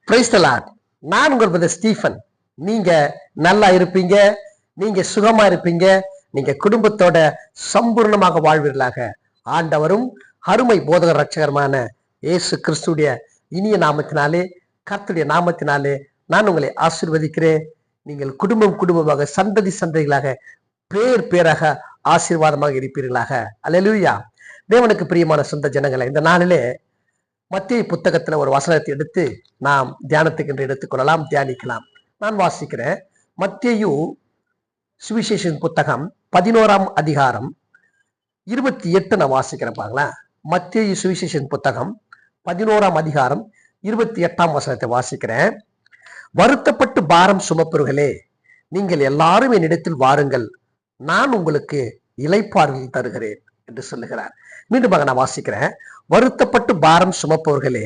Price the Lord. நான் உங்கள் brother Stephen. நீங்க நல்லா இருப்பீங்க, நீங்க சுகமா இருப்பீங்க, நீங்க குடும்பத்தோட சம்பூர்ணமாக வாழ்வீர்களாக. ஆண்டவரும் அருமை போதகர் ரட்சகருமான இயேசு கிறிஸ்துடைய இனிய நாமத்தினாலே, கர்த்தருடைய நாமத்தினாலே நான் உங்களை ஆசீர்வதிக்கிறேன். நீங்கள் குடும்பம் குடும்பமாக, சந்ததி சந்ததிகளாக, பேர் பேராக ஆசீர்வாதமாக இருப்பீர்களாக. அல்லேலூயா. தேவனுக்கு பிரியமான சொந்த ஜனங்களை, இந்த நாளிலே மத்தேயு புத்தகத்துல ஒரு வசனத்தை எடுத்து நாம் தியானத்துக்கு என்று எடுத்துக்கொள்ளலாம், தியானிக்கலாம். நான் வாசிக்கிறேன். மத்தேயு சுவிசேஷன் புத்தகம் 11ஆம் அதிகாரம் 28 நான் வாசிக்கிறேன் பாருங்களா. மத்தேயு சுவிசேஷன் புத்தகம் 11ஆம் அதிகாரம் 28ஆம் வசனத்தை வாசிக்கிறேன். வருத்தப்பட்டு பாரம் சுமப்பவர்களே, நீங்கள் எல்லாரும் என்னிடத்தில் வாருங்கள், நான் உங்களுக்கு இளைப்பாறுதல் தருகிறேன் என்று சொல்லுகிறார். மீண்டும் நான் வாசிக்கிறேன். வருத்தப்பட்டு பாரம் சுமப்பவர்களே,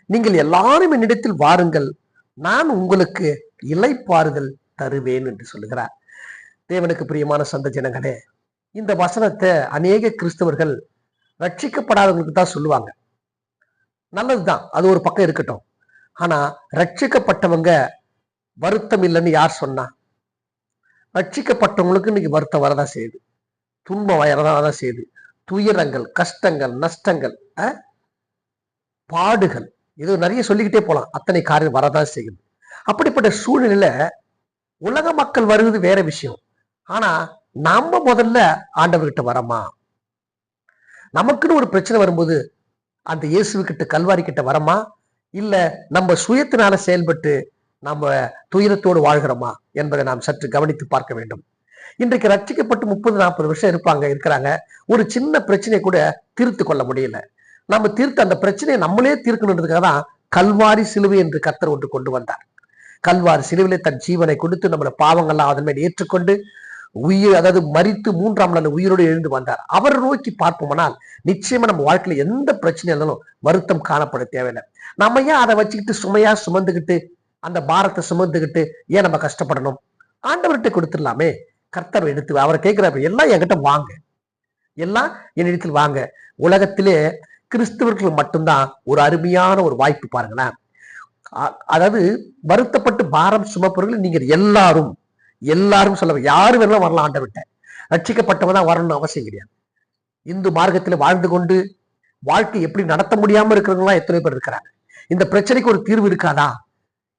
நீங்கள் எல்லாரும் என்னிடத்தில் வாருங்கள், நான் உங்களுக்கு இளைப்பாறுதல் தருவேன் என்று சொல்லுகிறார். தேவனுக்கு பிரியமான சொந்த ஜனங்களே, இந்த வசனத்தை அநேக கிறிஸ்தவர்கள் ரட்சிக்கப்படாதவங்களுக்கு தான் சொல்லுவாங்க. நல்லதுதான், அது ஒரு பக்கம் இருக்கட்டும். ஆனா ரட்சிக்கப்பட்டவங்க வருத்தம் இல்லைன்னு யார் சொன்னா? ரட்சிக்கப்பட்டவங்களுக்கு இன்னைக்கு வருத்தம் வரதான் செய்யுது, துன்பம் வரதான் செய்யுது. துயரங்கள், கஷ்டங்கள், நஷ்டங்கள், பாடுகள், இது நிறைய சொல்லிக்கிட்டே போலாம். அத்தனை காரியம் வரதான் செய்யுது. அப்படிப்பட்ட சூழ்நிலையில உலக மக்கள் வருவது வேற விஷயம். ஆனா நம்ம முதல்ல ஆண்டவர்கிட்ட வரமா? நமக்குன்னு ஒரு பிரச்சனை வரும்போது அந்த இயேசுகிட்ட, கல்வாரி கிட்ட வரமா? இல்ல நம்ம சுயத்தினால செயல்பட்டு நம்ம துயரத்தோடு வாழ்கிறோமா என்பதை நாம் சற்று கவனித்து பார்க்க வேண்டும். இன்றைக்கு ரட்சிக்கப்பட்டு 30-40 வருஷம் இருக்கிறாங்க. ஒரு சின்ன பிரச்சனையை கூட தீர்த்து கொள்ள முடியல. நம்ம தீர்த்து அந்த பிரச்சனையை நம்மளே தீர்க்கணுன்றதுக்காக தான் கல்வாரி சிலுவை என்று கர்த்தர் ஒன்று கொண்டு வந்தார். கல்வாரி சிலுவையிலே தன் ஜீவனை கொடுத்து நம்மளோட பாவங்கள்லாம் அதன் மேல் ஏற்றுக்கொண்டு அதாவது மரித்து 3ஆம் நாள் உயிரோடு எழுந்து வந்தார். அவரை நோக்கி பார்ப்போம்னால் நிச்சயமா நம்ம வாழ்க்கையில எந்த பிரச்சனை இருந்தாலும் வருத்தம் காணப்பட தேவையில்லை. நம்ம ஏன் அதை வச்சுக்கிட்டு சுமையா சுமந்துக்கிட்டு, அந்த பாரத்தை சுமந்துக்கிட்டு ஏன் நம்ம கஷ்டப்படணும்? ஆண்டவர்கிட்ட கொடுத்துடலாமே. கர்த்தர் எடுத்து அவரை கேட்கிறாரு, எல்லாம் என்கிட்ட வாங்க, எல்லாம் என்னிடத்தில் வாங்க. உலகத்திலே கிறிஸ்தவர்கள் மட்டும்தான் ஒரு அருமையான ஒரு வாய்ப்பு பாருங்களேன். அதாவது வருத்தப்பட்டு பாரம் சுமப்பவர்கள் நீங்க எல்லாரும் சொல்ல, யாரு வேணாலும் வரலாம் ஆண்டவர்கிட்ட. ரட்சிக்கப்பட்டவன் தான் வரணும்னு அவசியம் கிடையாது. இந்து மார்க்கத்துல வாழ்ந்து கொண்டு வாழ்க்கை எப்படி நடத்த முடியாம இருக்கிறவங்களாம் எத்தனை பேர் இருக்கிறாங்க. இந்த பிரச்சனைக்கு ஒரு தீர்வு இருக்காதா?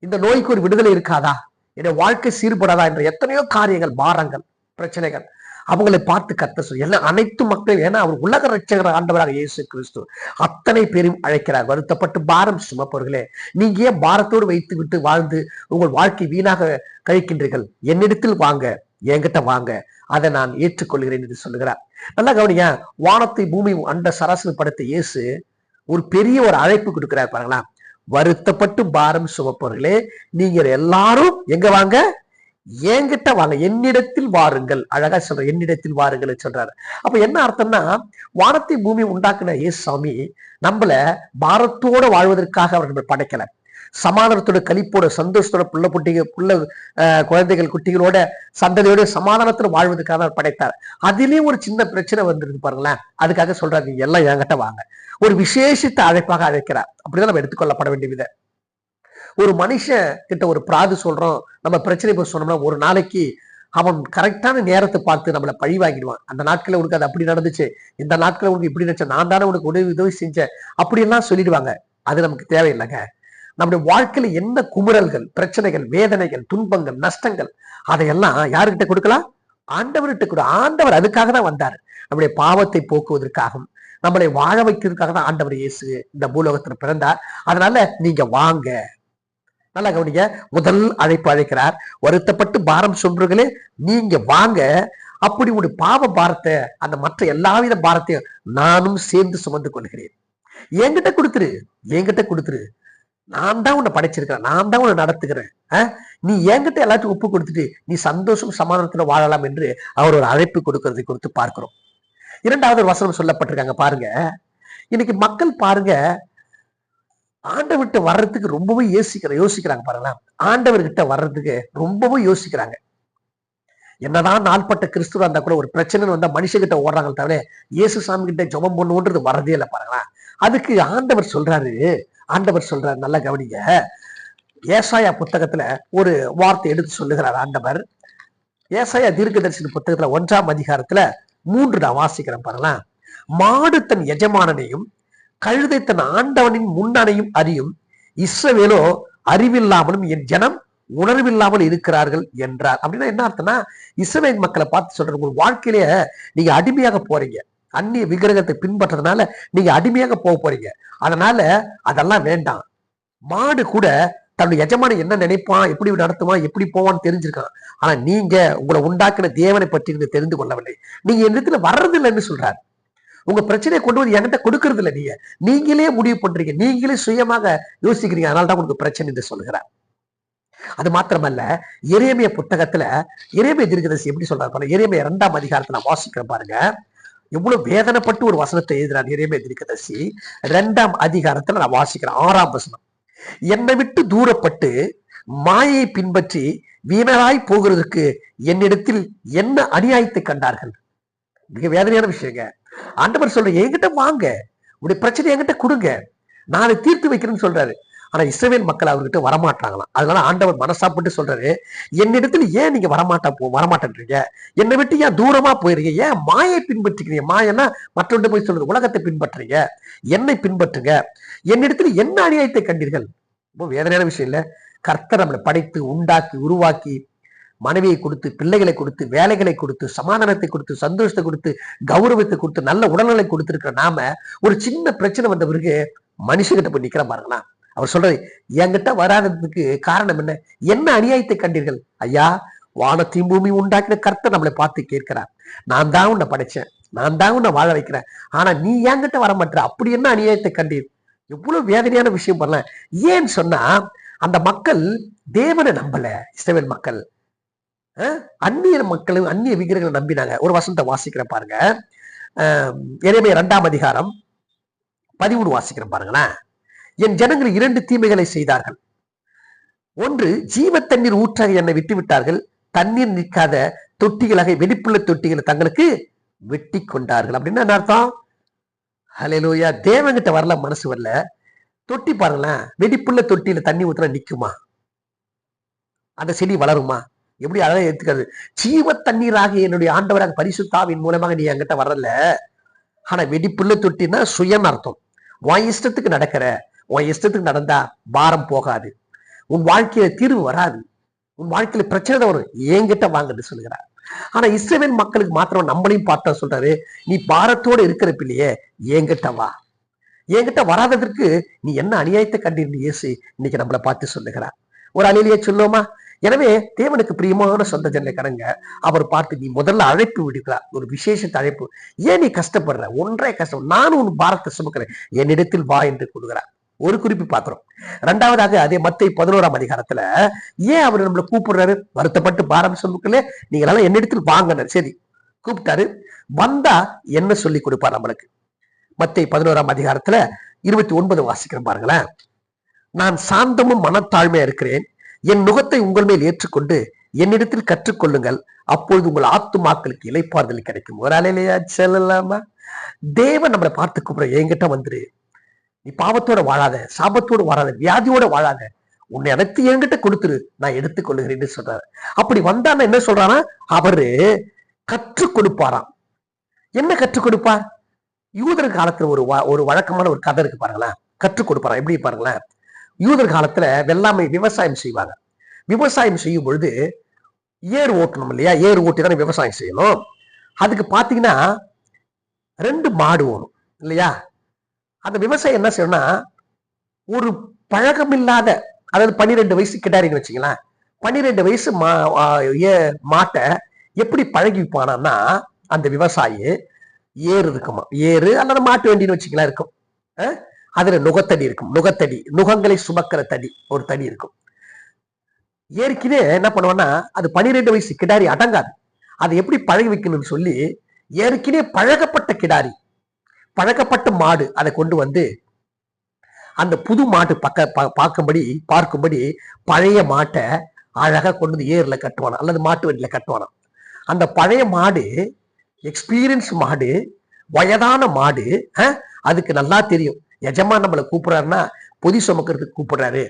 இந்த நோய்க்கு ஒரு விடுதலை இருக்காதா? என்னுடைய வாழ்க்கை சீர்படாதா என்ற எத்தனையோ காரியங்கள், பாரங்கள், பிரச்சனைகள், அவங்களை பார்த்து கர்த்தர் சொல்லி எல்லாம் அனைத்து மக்கள், ஏன்னா அவர் உலக ரட்சகர் ஆண்டவராக இயேசு கிறிஸ்து அத்தனை பேரும் அழைக்கிறார். வருத்தப்பட்டு பாரம் சுமப்பவர்களே, நீங்க ஏன் பாரத்தோடு வைத்து விட்டு வாழ்ந்து உங்கள் வாழ்க்கை வீணாக கழிக்கின்றீர்கள்? என்னிடத்தில் வாங்க, என்கிட்ட வாங்க, அதை நான் ஏற்றுக்கொள்கிறேன் என்று சொல்லுகிறார். நல்லா கவனிங்க. வானத்தை பூமி அண்ட சராசரி படைத்த இயேசு ஒரு பெரிய ஒரு அழைப்பு கொடுக்கிறார் பாருங்களா. வருத்தப்பட்டு பாரம் சுமப்பவர்களே, நீங்க எல்லாரும் எங்க வாங்க? என்கிட்ட வாங்க, என்னிடத்தில் வாருங்கள். அழகா சொல்ற, என்னிடத்தில் வாருங்கள் சொல்றாரு. அப்ப என்ன அர்த்தம்னா, வானத்தை பூமி உண்டாக்குன இயேசு சாமி நம்மள பாரத்தோட வாழ்வதற்காக அவர் நம்ம படைக்கல. சமாதானத்தோட, கழிப்போட, சந்தோஷத்தோட, குழந்தைகள் குட்டிகளோட சந்ததியோட சமாதானத்தோட வாழ்வதற்காக அவர் படைத்தார். அதிலேயும் ஒரு சின்ன பிரச்சனை வந்துருக்கு பாருங்களேன். அதுக்காக சொல்றாரு, நீங்க எல்லாம் என்கிட்ட வாங்க. ஒரு விசேஷித்த அழைப்பாக அழைக்கிறார். அப்படிதான் நம்ம எடுத்துக்கொள்ளப்பட வேண்டிய விதை. ஒரு மனுஷன் கிட்ட ஒரு பிராது சொல்றோம், நம்ம பிரச்சனை போய் சொன்னோம்னா ஒரு நாளைக்கு அவன் கரெக்டான நேரத்தை பார்த்து நம்மளை பழி வாங்கிடுவான். அந்த நாட்களை உனக்கு அது அப்படி நடந்துச்சு, இந்த நாட்களை உனக்கு இப்படி நினைச்ச, நான் தானே உனக்கு உதவி செஞ்சேன், அப்படியெல்லாம் சொல்லிடுவாங்க. அது நமக்கு தேவையில்லைங்க. நம்முடைய வாழ்க்கையில என்ன குமுறல்கள், பிரச்சனைகள், வேதனைகள், துன்பங்கள், நஷ்டங்கள், அதையெல்லாம் யாருக்கிட்ட கொடுக்கலாம்? ஆண்டவர்கிட்ட கொடு. ஆண்டவர் அதுக்காக தான் வந்தார், நம்முடைய பாவத்தை போக்குவதற்காகவும் நம்மளை வாழ வைக்கிறதுக்காக தான் ஆண்டவர் இயேசு இந்த பூலோகத்துல பிறந்தார். அதனால நீங்க வாங்க. நல்லா கவனிங்க. முதல் அழைப்பு அழைக்கிறார், வருத்தப்பட்டு பாரம் சுமப்பவர்களே நீங்க வாங்க. அப்படி ஒரு பாவ பாரத்தை, அந்த மற்ற எல்லாவித பாரத்தையும் நானும் சேர்ந்து சுமந்து கொள்கிறேன். என்கிட்ட கொடுத்துரு. நான் தான் உன்னை படைச்சிருக்கிறேன், நான் தான் உன்னை நடத்துகிறேன். நீ என்கிட்ட எல்லாத்தையும் ஒப்பு கொடுத்துட்டு நீ சந்தோஷம் சமாதானத்துல வாழலாம் என்று அவர் ஒரு அழைப்பு கொடுக்கறதை குறித்து பார்க்கிறோம். 2வது ஒரு வசனம் சொல்லப்பட்டிருக்காங்க பாருங்க. இன்னைக்கு மக்கள் பாருங்க, ஆண்டவர்கிட்ட வர்றதுக்கு ரொம்பவே யோசிக்கிறாங்க பாருங்களா. ஆண்டவர்கிட்ட வர்றதுக்கு ரொம்பவும் யோசிக்கிறாங்க. என்னதான் நாள்பட்ட கிறிஸ்துவா இருந்தா கூட ஒரு பிரச்சனை வந்தா மனுஷகிட்ட ஓடுறாங்க தவிர இயேசு சாமி கிட்ட ஜெபம் பண்ணுன்றது வரதே இல்லை பாருங்களா. அதுக்கு ஆண்டவர் சொல்றாரு, ஆண்டவர் சொல்றார், நல்ல கவனிங்க. ஏசாயா புத்தகத்துல ஒரு வார்த்தை எடுத்து சொல்லுகிறார் ஆண்டவர். ஏசாயா தீர்க்கதரிசன புத்தகத்துல 1ஆம் அதிகாரத்துல 3 நான் வாசிக்கிறேன் பாருங்களேன். மாடு தன் எஜமானனையும் கழுதை தன் ஆண்டவனின் முன்னணையும் அறியும், இஸ்ரவேலோ அறிவில்லாமலும் என் ஜனம் உணர்வில்லாமல் இருக்கிறார்கள் என்றார். அப்படின்னா என்ன அர்த்தம்னா, இஸ்ரவேல் மக்களை பார்த்து சொல்ற, உங்க வாழ்க்கையிலேயே நீங்க அடிமையாக போறீங்க, அந்நிய விக்கிரகத்தை பின்பற்றதுனால நீங்க அடிமையாக போக போறீங்க. அதனால அதெல்லாம் வேண்டாம். மாடு கூட தன்னுடைய எஜமான என்ன நினைப்பான், எப்படி நடத்துவான், எப்படி போவான்னு தெரிஞ்சிருக்கான். ஆனா நீங்க உங்களை உண்டாக்கின தேவனை பற்றி நீங்க தெரிந்து கொள்ளவில்லை. நீங்க என் இடத்துல வர்றது இல்லைன்னு சொல்றாரு. உங்க பிரச்சனையை கொண்டு வந்து என்கிட்ட கொடுக்கறது இல்லை. நீங்களே முடிவு பண்றீங்க, நீங்களே சுயமாக யோசிக்கிறீங்க. அதனால்தான் உங்களுக்கு பிரச்சனை என்று சொல்லுகிறார். அது மாத்திரமல்ல, எரேமியா புத்தகத்துல எரேமியா தீர்க்கதரிசி எப்படி சொல்றாரு, எரேமியா 2ஆம் அதிகாரத்தை நான் வாசிக்கிறேன் பாருங்க. எவ்வளவு வேதனைப்பட்டு ஒரு வசனத்தை எழுதுறார் எரேமியா தீர்க்கதரிசி. 2ஆம் அதிகாரத்துல நான் வாசிக்கிறேன் 6ஆம் வசனம். என்னை விட்டு தூரப்பட்டு மாயை பின்பற்றி வீணராய் போகிறதுக்கு என்னிடத்தில் என்ன அநியாயத்தை கண்டார்கள். மிக வேதனையான விஷயங்க. ஆண்டவர் சொல்ற, என்கிட்ட வாங்க, உடைய பிரச்சனை என்கிட்ட கொடுங்க, நான் அதை தீர்த்து வைக்கிறேன்னு சொல்றாரு. ஆனா இஸ்ரவேல் மக்கள் அவர்கிட்ட வரமாட்டாங்களாம். அதனால ஆண்டவர் மனசாப்பட்டு சொல்றாரு, என்னிடத்துல ஏன் நீங்க வரமாட்டேன்றீங்க, என்னை விட்டு ஏன் தூரமா போயிருங்க, ஏன் மாயை பின்பற்றுறீங்க. மாயன்னா மற்றொன்று போய் சொல்றது, உலகத்தை பின்பற்றுறீங்க, என்னை பின்பற்றுங்க, என்னிடத்துல என்ன அநியாயத்தை கண்டீர்கள். ரொம்ப வேதனையான விஷயம் இல்ல. கர்த்தர் நம்மளை படைத்து உண்டாக்கி உருவாக்கி மனைவியை கொடுத்து, பிள்ளைகளை கொடுத்து, வேலைகளை கொடுத்து, சமாதானத்தை கொடுத்து, சந்தோஷத்தை கொடுத்து, கௌரவத்தை கொடுத்து, நல்ல உடல்நிலை கொடுத்திருக்கிற நாம ஒரு சின்ன பிரச்சனை வந்த பிறகு மனுஷங்கிட்ட போய் நிக்கிற பாருங்களா. அவர் சொல்றது, என்கிட்ட வராததுக்கு காரணம் என்ன, என்ன அநியாயத்தை கண்டீர்கள். ஐயா, வானத்தையும் பூமி உண்டாக்கின கர்த்தர் நம்மளை பார்த்து கேட்கிறார், நான் தான் உன்னை படைச்சேன், நான் தான் உன்னை வாழ வைக்கிறேன், ஆனா நீ என்கிட்ட வர மாட்டேற, அப்படி என்ன அநியாயத்தை கண்டீர். எவ்வளவு வேதனையான விஷயம் பண்ணல. ஏன்னு சொன்னா, அந்த மக்கள் தேவனை நம்பல. இஸ்ரவேல் மக்கள் அந்நிய மக்களும் அந்நிய விக்கிரகங்களை நம்பினாங்க. ஒரு வசனத்தை வாசிக்கிறேன் பாருங்க. எரேமியா 2ஆம் அதிகாரம் 13 வாசிக்கிறேன் பாருங்களேன். என் ஜனங்கள் 2 தீமைகளை செய்தார்கள். ஒன்று, ஜீவ தண்ணீர் ஊற்றாக என்னை விட்டு விட்டார்கள், தண்ணீர் நிற்காத தொட்டிகளாக வெடிப்புள்ள தொட்டிகளை தங்களுக்கு வெட்டி கொண்டார்கள். அப்படின்னா என்ன அர்த்தம்? ஹல்லேலூயா. தேவன்கிட்ட வரல, மனசு வரல. தொட்டி பாருங்களேன், வெடிப்புள்ள தொட்டியில தண்ணி ஊத்துனா நிக்குமா? அந்த செடி வளருமா? எப்படி அழகா ஏத்துக்கிறது. ஜீவ தண்ணீராக என்னுடைய ஆண்டவராக பரிசுத்தாவின் மூலமாக நீ என்கிட்ட வரல. ஆனா வெடிப்புள்ள தொட்டின்னா சுயம் அர்த்தம். உன் இஷ்டத்துக்கு நடக்கிற, உன் இஷ்டத்துக்கு நடந்தா பாரம் போகாது, உன் வாழ்க்கையில தீர்வு வராது, உன் வாழ்க்கையில பிரச்சனை தான் வரும், என்கிட்ட வாங்கன்னு சொல்லுகிறார். ஆனா இஸ்ரவேல் மக்களுக்கு மாத்திரம் நம்மளையும் பார்த்தா சொல்றாரு, நீ பாரத்தோடு இருக்கிற பிள்ளையே என்கிட்ட வா. என்கிட்ட வராததற்கு நீ என்ன அநியாயத்தை கண்டிருந்து இயேசு இன்னைக்கு நம்மளை பார்த்து சொல்லுகிறார். ஒரு அலையிலேயே சொல்லுவோமா? எனவே தேவனுக்கு பிரியமான சொந்த ஜன கடங்க அவர் பார்த்து நீ முதல்ல அழைப்பு விடுக்கிறார், ஒரு விசேஷத்தை அழைப்பு. ஏன் நீ கஷ்டப்படுற, ஒன்றே கஷ்டம், நானும் உன் பாரத்தை சுமக்கிறேன், என்னிடத்தில் வா என்று கொடுக்கிறார். ஒரு குறிப்பு பாக்குறோம். 2வதாக அதே மத்தேயு 11ஆம் அதிகாரத்துல ஏன் அவர் நம்மளை கூப்பிடுறாரு, வருத்தப்பட்டு பாரம் சுமக்கல, நீங்க எல்லாம் என்னிடத்தில் வாங்கினார். சரி, கூப்பிட்டாரு, வந்தா என்ன சொல்லி கொடுப்பார் நம்மளுக்கு. மத்தேயு 11ஆம் அதிகாரத்துல 29 வாசிக்கிறேன் பாருங்களேன். நான் சாந்தமும் மனத்தாழ்மையா இருக்கிறேன், என் நுகத்தை உங்கள் மேல் ஏற்றுக்கொண்டு என்னிடத்தில் கற்றுக்கொள்ளுங்கள், அப்பொழுது உங்கள் ஆத்துமாக்களுக்கு இளைப்பாறுதல் கிடைக்கும். ஒரு அலையிலையா செல்லலாமா? தேவன் நம்மளை பார்த்து கூப்பிடுற, என்கிட்ட வந்துரு, நீ பாவத்தோட வாழாத, சாபத்தோடு வாழாத, வியாதியோட வாழாத, உன்னை அனைத்து என்கிட்ட கொடுத்துரு, நான் எடுத்துக்கொள்ளுகிறேன்னு சொல்றாரு. அப்படி வந்தான்னு என்ன சொல்றானா, அவரு கற்றுக் கொடுப்பாராம். என்ன கற்றுக் கொடுப்பார்? யூதர் காலத்துல ஒரு வழக்கமான ஒரு கதை இருக்கு பாருங்களேன். கற்றுக் கொடுப்பாராம். எப்படி பாருங்களேன், யூதர் காலத்துல வெள்ளாமை விவசாயம் செய்வாங்க. விவசாயம் செய்யும் பொழுது ஏர் ஓட்டணும் இல்லையா, ஏர் ஓட்டி தானே விவசாயம் செய்யணும். அதுக்கு பாத்தீங்கன்னா 2 மாடு வரும் இல்லையா. அந்த விவசாயம் என்ன செய்யணும்னா, ஒரு பழக்கமில்லாத, அதாவது 12 வயசு கிடாரின்னு வச்சுக்கலாம், 12 வயசு மாட்டை எப்படி பழகி வைப்பானா, அந்த விவசாயி ஏறு இருக்குமா, ஏறு அல்லது மாட்டு வண்டின்னு வச்சுக்கலாம் இருக்கும், அதுல நுகத்தடி இருக்கும், நுகங்களை சுமக்கிற தடி, ஒரு தடி இருக்கும். ஏற்கனவே என்ன பண்ணுவோம்னா, அது 12 வயசு கிடாரி அடங்காது, அதை எப்படி பழகி வைக்கணும்னு சொல்லி ஏற்கனவே பழகப்பட்ட கிடாரி, பழக்கப்பட்ட மாடு, அதை கொண்டு வந்து அந்த புது மாட்டு பார்க்கும்படி பழைய மாட்டை அழகா கொண்டு வந்து ஏர்ல கட்டுவானா அல்லது மாட்டு வண்டியில கட்டுவானா. அந்த பழைய மாடு எக்ஸ்பீரியன்ஸ் மாடு, வயதான மாடு, அதுக்கு நல்லா தெரியும் எஜமான் நம்மளை கூப்பிடுறாருன்னா பொதி சுமக்கிறதுக்கு கூப்பிடுறாரு,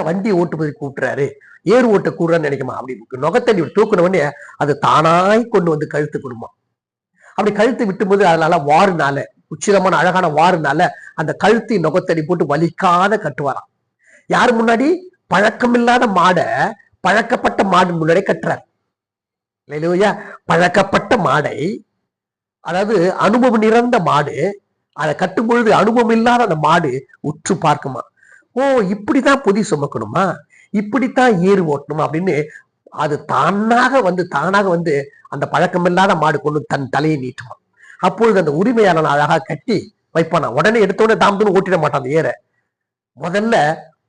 வண்டி ஓட்டுவதற்கு கூப்பிடுறாரு, ஏறு ஓட்ட கூடுறான்னு நினைக்குமா? அப்படி நுகத்தடி தூக்குன உடனே அது தானாய் கொண்டு வந்து கழுத்து கொடுமா. அப்படி கழுத்து விட்டும்போது அதனால வாருனால, உச்சிதமான அழகான வாருனால அந்த கழுத்தை நுகத்தடி போட்டு வலிக்காத கட்டுவாராம். யாரு முன்னாடி? பழக்கமில்லாத மாடை பழக்கப்பட்ட மாடு முன்னாடி கட்டுறார். இல்லையா? பழக்கப்பட்ட மாடை, அதாவது அனுபவம் நிறைந்த மாடு, அதை கட்டும் பொழுது அனுபவம் இல்லாத அந்த மாடு உற்று பார்க்குமா, ஓ இப்படித்தான் பொதி சுமக்கணுமா, இப்படித்தான் ஏறு ஓட்டணுமா அப்படின்னு அது தானாக வந்து அந்த பழக்கம் இல்லாத மாடு கொண்டு தன் தலையை நீட்டுமா. அப்பொழுது அந்த உரிமையாளன் அழகா கட்டி வைப்பானா. உடனே எடுத்தோடனே தாம்னு ஓட்டிட மாட்டான் அந்த ஏற. முதல்ல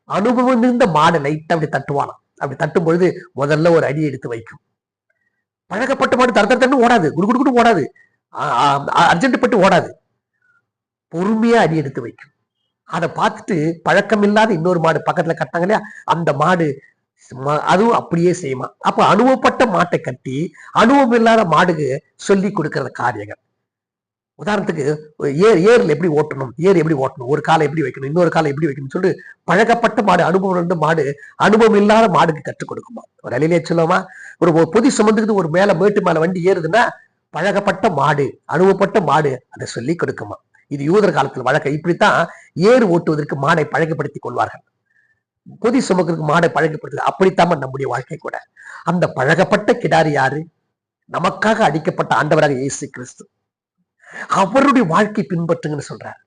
அனுபவம் இருந்த மாடு லைட்டா அப்படி தட்டுவானா. அப்படி தட்டும் பொழுது முதல்ல ஒரு அடி எடுத்து வைக்கும். பழக்கப்பட்ட மாடு தரத்தன்னு ஓடாது, குடுகுடு ஓடாது, அர்ஜென்ட் பட்டு ஓடாது, பொறுமையா அடி எடுத்து வைக்கும். அதை பார்த்துட்டு பழக்கம் இல்லாத இன்னொரு மாடு பக்கத்துல கட்டாங்க இல்லையா, அந்த மாடு அதுவும் அப்படியே செய்யுமா. அப்ப அனுபவப்பட்ட மாட்டை கட்டி அனுபவம் இல்லாத மாடுக்கு சொல்லி கொடுக்கற காரியங்கள். உதாரணத்துக்கு ஏர்ல எப்படி ஓட்டணும், ஏர் எப்படி ஓட்டணும், ஒரு காலை எப்படி வைக்கணும், இன்னொரு காலை எப்படி வைக்கணும்னு சொல்லிட்டு பழக்கப்பட்ட மாடு, அனுபவம் இருந்த மாடு அனுபவம் இல்லாத மாடுக்கு கற்றுக் கொடுக்குமா. ஒரு அலையிலே சொல்லுவோமா, ஒரு பொதி சுமந்துக்கிட்டு ஒரு மேல மேட்டு மேல வண்டி ஏறுதுன்னா பழகப்பட்ட மாடு, அனுபவப்பட்ட மாடு அதை சொல்லி கொடுக்குமா. இது யூதர் காலத்தில் வழக்கம். இப்படித்தான் ஏறு ஓட்டுவதற்கு மாடை பழக்கப்படுத்திக் கொள்வார்கள். பொதி சுமக்கிறதுக்கு மாடை பழக்கப்படுத்து. அப்படித்தாம நம்முடைய வாழ்க்கை கூட. அந்த பழகப்பட்ட கிடாரி யாரு? நமக்காக அடிக்கப்பட்ட ஆண்டவராக இயேசு கிறிஸ்து. அவருடைய வாழ்க்கை பின்பற்றுங்கன்னு சொல்றார்.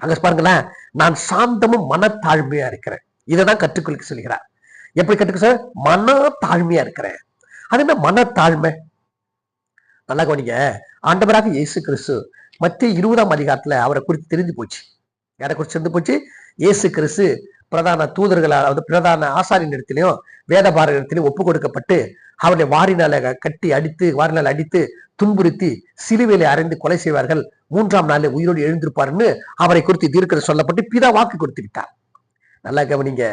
அங்க பாருங்களேன், நான் சாந்தமும் மனத்தாழ்மையா இருக்கிறேன். இதைதான் கற்றுக்கொள்ள சொல்கிறார். எப்படி கற்றுக்க? மன தாழ்மையா இருக்கிறேன். அது என்ன மனத்தாழ்மை? நல்லா கவனிங்க. ஆண்டவராக இயேசு கிறிஸ்து மத்திய 20ஆம் அதிகாரத்துல அவரை குறித்து தெரிஞ்சு போச்சு. யாரை குறித்து தெரிந்து போச்சு? இயேசு கிறிஸ்து பிரதான தூதர்கள், அதாவது பிரதான ஆசாரியின் இடத்திலையும் வேதபார இடத்திலையும் ஒப்பு கொடுக்கப்பட்டு அவருடைய வாரினால அடித்து துன்புறுத்தி சிலுவையிலே அறைந்து கொலை செய்வார்கள், 3ஆம் நாள் உயிரோடு எழுந்திருப்பாருன்னு அவரை குறித்து தீர்க்க சொல்லப்பட்டு பிதா வாக்கு கொடுத்து விட்டார். நல்லா கவனிங்க.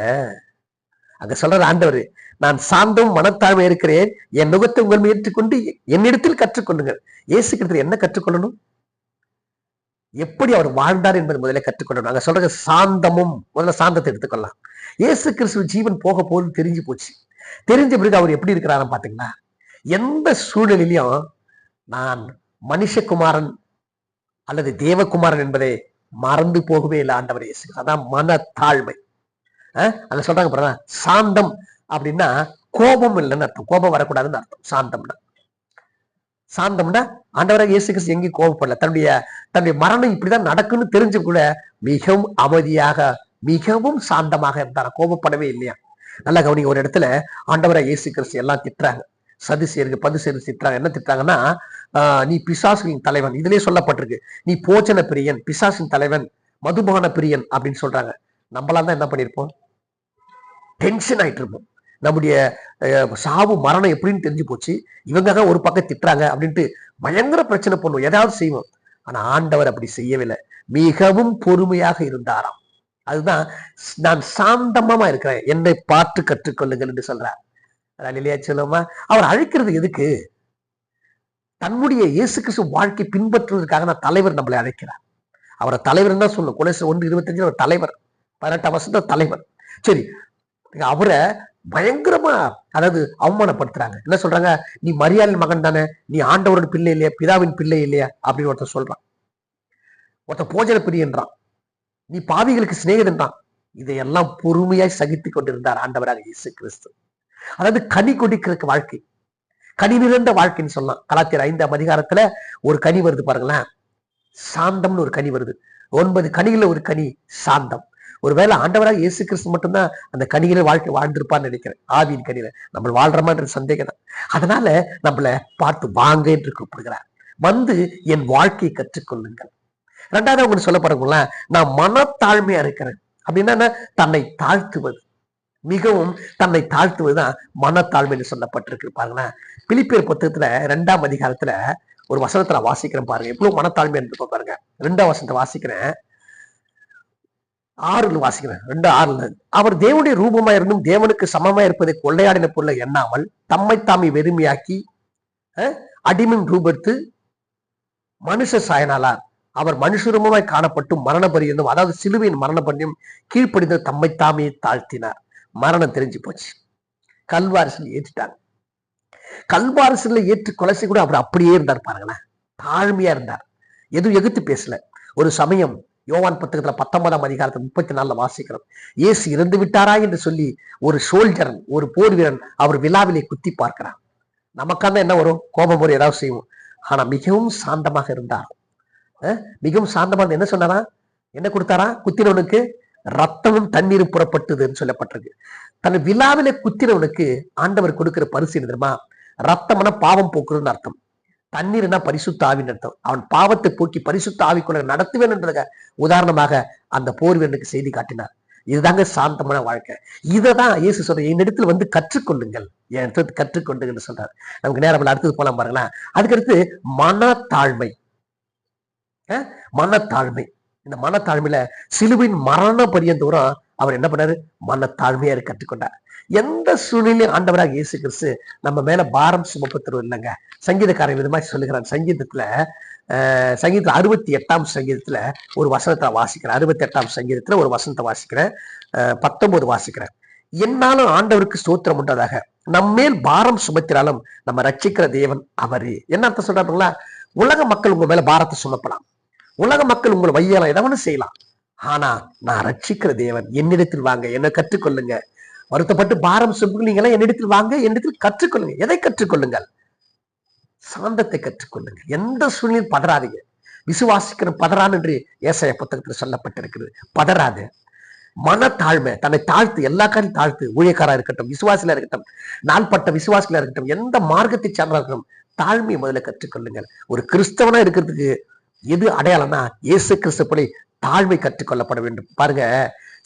அங்க சொல்ற ஆண்டவர், நான் சாந்தம் மனத்தாழ்மை இருக்கிறேன், என் நுகத்தை உங்கள் ஏற்றுக்கொண்டு என்னிடத்தில் கற்றுக்கொள்ளுங்கள். இயேசு கிறிஸ்து என்ன கற்றுக்கொள்ளணும், எப்படி அவர் வாழ்ந்தார் என்பது முதல்ல கற்றுக்கொள்ளணும். அங்க சொல்ற சாந்தமும், முதல்ல சாந்தத்தை எடுத்துக்கொள்ளலாம். இயேசு கிறிஸ்து ஜீவன் போக போது தெரிஞ்சு போச்சு. தெரிஞ்ச பிறகு அவர் எப்படி இருக்கிறாரு பாத்தீங்களா? எந்த சூழ்நிலையிலும் நான் மனுஷகுமாரன் அல்லது தேவகுமாரன் என்பதை மறந்து போகவே இல்லை ஆண்டவர் இயேசு. அதான் மனத்தாழ்மை. அங்க சொல்றாங்க சாந்தம் அப்படின்னா கோபம் இல்லைன்னு அர்த்தம். கோபம் வரக்கூடாதுன்னு அர்த்தம் சாந்தம்னா. சாந்தம்னா ஆண்டவராக இயேசு கிறிஸ்து எங்கேயும் கோபப்படல. தன்னுடைய மரணம் இப்படிதான் நடக்குன்னு தெரிஞ்சு கூட மிகவும் அமைதியாக, மிகவும் சாந்தமாக இருந்தார். கோபப்படவே இல்லையா. நல்லா கவனிங்க. ஒரு இடத்துல ஆண்டவராக இயேசு கிறிஸ்து எல்லாம் திட்டுறாங்க. சதுசேயருக்கு பதுசேயருக்கு திட்டுறாங்க. என்ன திட்டுறாங்கன்னா, நீ பிசாசுகளின் தலைவன். இதுலயே சொல்லப்பட்டிருக்கு, நீ போஜன பிரியன், பிசாசின் தலைவன், மதுபான பிரியன் அப்படின்னு சொல்றாங்க. நம்மளாம் தான் என்ன பண்ணிருப்போம்? டென்ஷன் ஆயிட்டு இருப்போம். நம்முடைய சாவு மரணம் எப்படின்னு தெரிஞ்சு போச்சு, இவங்க ஒரு பக்கம் திட்டுறாங்க அப்படின்ட்டு பயங்கர பிரச்சனை பண்ணுவோம், ஏதாவது செய்வோம். ஆனா ஆண்டவர் அப்படி செய்யவில்லை, மிகவும் பொறுமையாக இருந்தாராம். அதுதான் நான் சாந்தமா இருக்கிறேன், என்னை பார்த்து கற்றுக்கொள்ளுங்கள் என்று சொல்றார். இல்லையா சொல்லுமா? அவர் அழைக்கிறது எதுக்கு? தன்னுடைய இயேசு கிறிஸ்து வாழ்க்கை பின்பற்றுவதற்காக நான் தலைவர் நம்மளை அழைக்கிறார். அவரை தலைவர் தான் சொல்லணும். கொலைசர் 1:25 அவர் தலைவர், 18ஆம் வருஷத்துல தலைவர். சரி, அவரை பயங்கரமா அதாவது அவமானப்படுத்துறாங்க. என்ன சொல்றாங்க? நீ மரியாளின் மகன் தானே, நீ ஆண்டவரோட பிள்ளை இல்லையா, பிதாவின் பிள்ளை இல்லையா அப்படின்னு ஒருத்தர் சொல்றான். ஒருத்தர் போஜன பிரியன்றான், நீ பாவிகளுக்கு சிநேகிதன்றான். இதையெல்லாம் பொறுமையாய் சகித்து கொண்டிருந்தார் ஆண்டவராக இயேசு கிறிஸ்து. அதாவது கனி கொடுக்கிற வாழ்க்கை, கனி நிறைந்த வாழ்க்கைன்னு சொல்லலாம். கலாத்தியர் 5ஆம் அதிகாரத்துல ஒரு கனி வருது பாருங்களேன், சாந்தம்னு ஒரு கனி வருது. 9 கனிகள ஒரு கனி சாந்தம். ஒருவேளை ஆண்டவராக இயேசு கிறிஸ்து மட்டும்தான் அந்த கனிகளை வாழ்க்கை வாழ்ந்திருப்பான்னு நினைக்கிறேன். ஆவியின் கனியில நம்ம வாழ்றோமான்ற சந்தேகம் தான். அதனால நம்மள பார்த்து வாங்க என்று கூப்பிடுகிறார். வந்து என் வாழ்க்கையை கற்றுக்கொள்ளுங்கள். 2வது அவங்க சொல்லப்படுங்களா, நான் மனத்தாழ்மையா இருக்கிறேன் அப்படின்னா தன்னை தாழ்த்துவது, மிகவும் தன்னை தாழ்த்துவதுதான் மனத்தாழ்மைன்னு சொல்லப்பட்டிருக்கு. பாருங்களேன், பிலிப்பியர் புத்தகத்துல 2ஆம் அதிகாரத்துல ஒரு வசனத்தை நான் வாசிக்கிறேன் பாருங்க, எவ்வளவு மனத்தாழ்மை என்று பாருங்க. 2ஆம் வசனத்தை வாசிக்கிறேன், 6 வாசிக்கிறேன். 2:6. அவர் தேவனுடைய ரூபமா இருந்தும் தேவனுக்கு சமமா இருப்பதை கொள்ளையாடின பொருளை எண்ணாமல் தம்மை தாமி வெறுமையாக்கி அடிமின் ரூபத்து மனுஷ சாயனாலார் அவர் மனுஷரூபமாய் காணப்பட்டு மரண பரியந்தம், அதாவது சிலுவையின் மரண பரியும் கீழ்ப்படிந்து தம்மைத்தாமே தாழ்த்தினார். மரணம் தெரிஞ்சு போச்சு. கல்வாரிசில் ஏற்றிட்டாங்க. கல்வாரிசில ஏற்று கொலை கூட அவர் அப்படியே இருந்தார் பாருங்களேன். தாழ்மையா இருந்தார். எதுவும் எதிர்த்து பேசல. ஒரு சமயம் யோவான் புத்தகத்துல 19ஆம் அதிகாரத்துல 34 வாசிக்கிறோம். இயேசு இறந்து விட்டாரா என்று சொல்லி ஒரு சோல்ஜரன், ஒரு போர் வீரன் அவர் விழாவிலே குத்தி பார்க்கிறார். நமக்கான என்ன வரும்? கோபம் ஒரு ஏதாவது செய்வோம். ஆனா மிகவும் சாந்தமாக இருந்தார். மிகவும் சாந்தமாக என்ன சொன்னாரா? என்ன கொடுத்தாரா? குத்தினவனுக்கு ரத்தமும் தண்ணீரும் புறப்பட்டதுன்னு சொல்லப்பட்டிருக்கு. தன் விழாவில குத்தினவனுக்கு ஆண்டவர் கொடுக்கிற பரிசு தெரியுமா? ரத்தம்னா பாவம் போக்குறதுன்னு அர்த்தம். தண்ணீர்னா பரிசுத்த ஆவின்னு அர்த்தம். அவன் பாவத்தை போக்கி பரிசுத்த ஆவிக்குள்ள நடத்துவேன் என்றத உதாரணமாக அந்த போர் வீரனுக்கு செய்தி காட்டினார். இதுதாங்க சாந்தமான வாழ்க்கை. இததான் இயேசு சொல்ற, என்னிடத்துல வந்து கற்றுக்கொள்ளுங்கள், என் இடத்துல கற்றுக்கொண்டுங்கன்னு சொல்றாரு. நமக்கு நேரம் அடுத்தது போலாம் பாருங்களேன். அதுக்கடுத்து மனத்தாழ்மை. மனத்தாழ்மை. இந்த மனத்தாழ்மையில சிலுவின் மரண பரியந்தோறும் அவர் என்ன பண்ணாரு? மனத்தாழ்மையா கற்றுக்கொண்டார். எந்த சூழ்நிலையும் ஆண்டவராக இயேசு கிறிஸ்து நம்ம மேல பாரம் சுமப்பத்தரும் இல்லைங்க. சங்கீதக்காரன் விதமா சொல்லுகிறான். சங்கீதத்துல 68ஆம் சங்கீதத்துல ஒரு வசனத்தை வாசிக்கிறேன். 68ஆம் சங்கீதத்துல ஒரு வசனத்தை வாசிக்கிறேன். 19 வாசிக்கிறேன். என்னாலும் ஆண்டவருக்கு ஸ்தோத்திரம் உண்டதாக, நம்மேல் பாரம் சுமத்தினாலும் நம்ம ரட்சிக்கிற தேவன் அவரு. என்ன அர்த்தம் சொல்றாங்களா? உலக மக்கள் உங்க மேல பாரத்தை சுமப்பலாம், உலக மக்கள் உங்களை வையலாம், எதவனு செய்யலாம். ஆனா நான் ரட்சிக்கிற தேவன். என்னிடத்தில் வாங்க, என்ன கற்றுக்கொள்ளுங்க. வருத்தப்பட்டு பாரம் சுமக்கிறீங்களா? என்னிடத்தில் வாங்க, என்னிடத்தில் கற்றுக்கொள்ளுங்க. எதை கற்றுக்கொள்ளுங்கள்? சாந்தத்தை கற்றுக்கொள்ளுங்கள். எந்த சூழ்நிலையும் பதறாதீங்க. விசுவாசிக்கிற பதறான் என்று ஏசாயா புத்தகத்தில் சொல்லப்பட்டிருக்கிறது. பதறாது. மனத்தாழ்மை, தன்னை தாழ்த்து, எல்லா காரையும் தாழ்த்து. ஊழியக்காரா இருக்கட்டும், விசுவாசில இருக்கட்டும், நாள்பட்ட விசுவாசில இருக்கட்டும், எந்த மார்க்கத்தை சார்ந்தா இருக்கட்டும், தாழ்மையை முதல்ல கற்றுக்கொள்ளுங்கள். ஒரு கிறிஸ்தவனா இருக்கிறதுக்கு எது அடையாளம்னா இயேசு கிறிஸ்து போல தாழ்மை கற்றுக்கொள்ளப்பட வேண்டும். பாருங்க,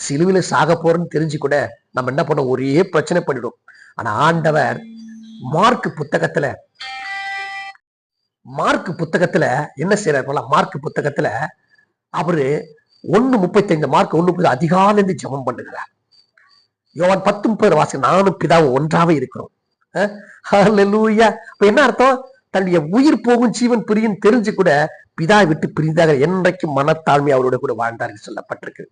சிலுவையில சாக போறோம்னு தெரிஞ்சு கூட நம்ம என்ன பண்ணோம்? ஒரே பிரச்சனை பண்ணிடும். ஆனா ஆண்டவர் மார்க் புத்தகத்துல என்ன செய்யறாரு? மார்க் புத்தகத்துல அவரு 1:35 மார்க் 1:30 அதிகாலையிலிருந்து ஜெபம் பண்ணுகிறார். யோவான் 10:30 வாசி, நானும் பிதாவும் ஒன்றாவே இருக்கிறோம். ஹல்லேலூயா. அப்ப என்ன அர்த்தம்? தன்னுடைய உயிர் போகும் ஜீவன் பிரியும் தெரிஞ்சு கூட பிதா விட்டு பிரிந்தாக என்றைக்கும் மனத்தாழ்மை அவரோட கூட வாழ்ந்தார்கள் சொல்லப்பட்டிருக்கு.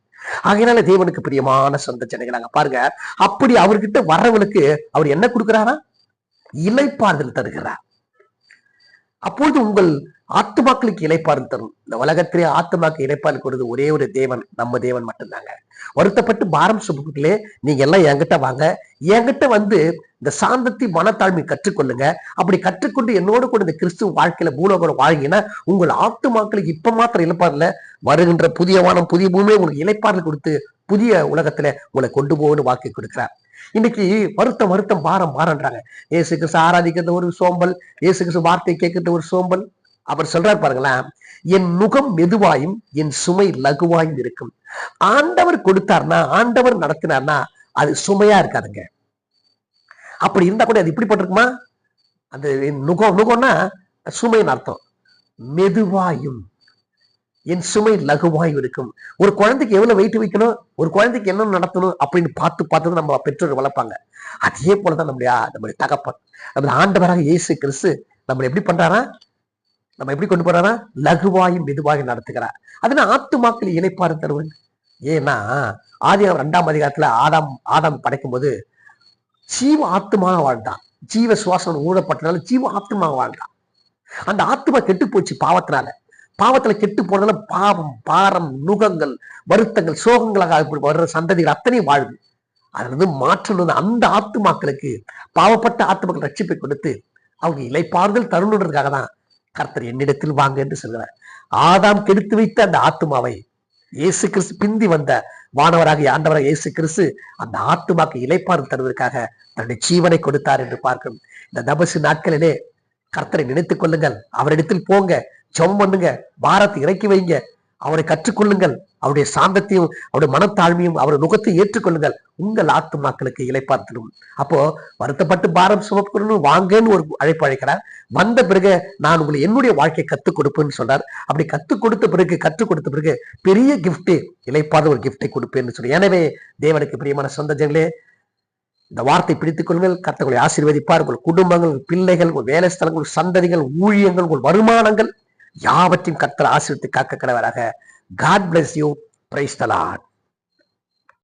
ஆகையினால தேவனுக்கு பிரியமான சொந்த ஜனங்களாக பாருங்க, அப்படி அவர்கிட்ட வர்றவனுக்கு அவர் என்ன கொடுக்கிறாரா? இளைப்பாறுதல் தருகிறார். அப்பொழுது உங்கள் ஆத்துமாக்களுக்கு இளைப்பாறுதல் தரும். இந்த உலகத்திலே ஆத்துமாக்கு இளைப்பாறுதல் கொடுத்து ஒரே ஒரு தேவன், நம்ம தேவன் மட்டும்தாங்க. வருத்தப்பட்டு பாரம் சுமக்கலே நீங்க எல்லாம் என்கிட்ட வாங்க, என்கிட்ட வந்து இந்த சாந்தத்தை மனத்தாழ்மை கற்றுக்கொள்ளுங்க. அப்படி கற்றுக்கொண்டு என்னோடு கூட இந்த கிறிஸ்துவ வாழ்க்கையில பூலோகம் வாழ்கினா உங்கள் ஆத்துமாக்களுக்கு இப்ப மாத்திரம் இளைப்பாறுல, வருகின்ற புதிய வானம் புதிய பூமியை உங்களுக்கு இளைப்பாறுதல் கொடுத்து புதிய உலகத்துல உங்களை கொண்டு போகணும்னு வாக்கு கொடுக்கிறார். இன்னைக்கு வருத்தம் பாரம்ன்றாங்க. இயேசு கிறிஸ்து ஆராதிக்கிறது ஒரு சோம்பல், இயேசு கிறிஸ்து வார்த்தை கேட்கறது ஒரு சோம்பல். அவர் சொல்றாரு பாருங்களேன், என் நுகம் மெதுவாயும் என் சுமை லகுவாயும் இருக்கும். ஆண்டவர் கொடுத்தார்னா, ஆண்டவர் நடத்தினார்னா அது சுமையா இருக்காதுங்க. அப்படி இருந்தா கூட அது இப்படிப்பட்டிருக்குமா? அந்த நுகம்னா சுமைன்னு அர்த்தம். மெதுவாயும் என் சுமை லகுவாயும் இருக்கும். ஒரு குழந்தைக்கு எவ்வளவு வெயிட் வைக்கணும், ஒரு குழந்தைக்கு என்ன நடத்தணும் அப்படின்னு பார்த்து நம்ம பெற்றோர்கள் வளர்ப்பாங்க. அதே போலதான் நம்முடைய தகப்பன், நம்ம ஆண்டவராக இயேசு கிறிஸ்து நம்மளை எப்படி பண்றாரா? நம்ம எப்படி கொண்டு போறாரா? லகுவாயும் மெதுவாயும் நடத்துகிறார். அதனால ஆத்துமாக்கள் இளைப்பாறு தருவன். ஏன்னா ஆதியாகமம் 2ஆம் அதிகாரத்துல ஆதாம் படைக்கும் போது ஜீவ ஆத்துமாக வாழ்ந்தான். ஜீவ சுவாசம் ஊழப்பட்டனால ஜீவ ஆத்துமாக வாழ்ந்தான். அந்த ஆத்துமா கெட்டு போச்சு பாவத்துல கெட்டு போனதுல பாவம், பாரம், நுகங்கள், வருத்தங்கள், சோகங்களாக வர்ற சந்ததிகள் அத்தனையும் வாழ்வு. அதுல இருந்து மாற்றணும். அந்த ஆத்துமாக்களுக்கு, பாவப்பட்ட ஆத்துமாக்கள் ரட்சிப்பை கொடுத்து அவங்க இளைப்பாறுதல் தருணுன்றதுக்காக தான் கர்த்தர் என்னிடத்தில் வாங்க என்று சொல்கிறார். ஆதாம் கெடுத்து வைத்த அந்த ஆத்துமாவை இயேசு கிறிஸ்து பிந்தி வந்த வானவராக ஆண்டவராக இயேசு கிறிஸ்து அந்த ஆத்துமாக்கு இளைப்பாறுதல் தருவதற்காக தன்னுடைய ஜீவனை கொடுத்தார் என்று பார்க்கணும். இந்த தபசு நாட்களிலே கர்த்தரை நினைத்துக் கொள்ளுங்கள், அவரிடத்தில் போங்க, ஜெபம் பண்ணுங்க, பாரத்தை இறக்கி வைங்க, அவரை கற்றுக்கொள்ளுங்கள், அவருடைய சாந்தத்தையும் அவருடைய மனத்தாழ்மையும் அவருடைய நுகத்தை ஏற்றுக்கொள்ளுங்கள். உங்கள் ஆத்துமாக்களுக்கு இளைப்பாறுதலும். அப்போ வருத்தப்பட்டு பாரம் சுமக்கணும் வாங்கன்னு ஒரு அழைப்பு அழைக்கிறார். வந்த பிறகு நான் உங்களை என்னுடைய வாழ்க்கையை கத்துக் கொடுப்பேன்னு சொல்றார். அப்படி கற்றுக் கொடுத்த பிறகு பெரிய கிஃப்ட், இளைப்பாத ஒரு கிஃப்டை கொடுப்பேன்னு சொல்லி. எனவே தேவனுக்கு பிரியமான சொந்த ஜனங்களே, இந்த வார்த்தை பிடித்துக் கொள்ளுங்கள். கர்த்தர்களை ஆசீர்வதிப்பார். உங்கள் குடும்பங்கள், பிள்ளைகள், உங்கள் வேலை ஸ்தலங்கள், சந்ததிகள், ஊழியங்கள், உங்கள் வருமானங்கள், யாவற்றையும் கர்த்தர் ஆசீர்வதித்து காக்க கடவராக. God bless you. Praise the Lord.